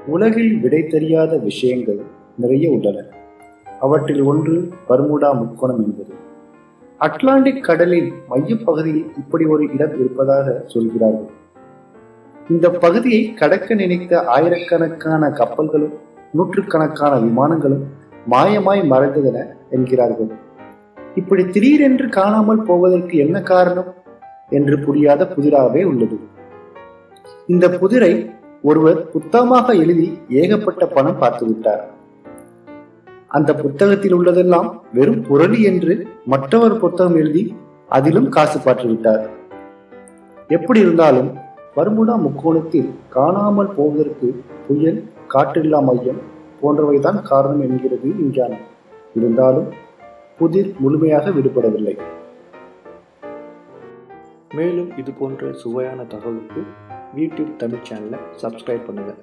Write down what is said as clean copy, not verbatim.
உலகில் விடை தெரியாத விஷயங்கள் நிறைய உள்ளன. அவற்றில் ஒன்று பர்முடா முக்கோணம் என்பது. அட்லாண்டிக் கடலின் மையப்பகுதியில் இப்படி ஒரு இடம் இருப்பதாக சொல்கிறார்கள். இந்த பகுதியை கடக்க நினைத்த ஆயிரக்கணக்கான கப்பல்களும் நூற்றுக்கணக்கான விமானங்களும் மாயமாய் மறைந்ததென என்கிறார்கள். இப்படி திடீரென்று காணாமல் போவதற்கு என்ன காரணம் என்று புரியாத புதிராகவே உள்ளது. இந்த புதிரை ஒருவர் புத்தகமாக எழுதி ஏகப்பட்ட பணம் பார்த்து விட்டார். அந்த புத்தகத்தில் உள்ளதெல்லாம் வெறும் புரளி என்று மற்றொரு புத்தகம் எழுதி அதிலும் காசு பார்த்து விட்டார். எப்படி இருந்தாலும் பர்முடா முக்கோணத்தில் காணாமல் போவதற்கு புயல், காற்றில்லா மையம் போன்றவைதான் காரணம் என்கிறது விஞ்ஞானம். இருந்தாலும் புதிர் முழுமையாக விடுபடவில்லை. மேலும் இது போன்ற சுவையான தகவலுக்கு யூடியூப் தமிழ் சேனலை சப்ஸ்கிரைப் பண்ணுங்கள்.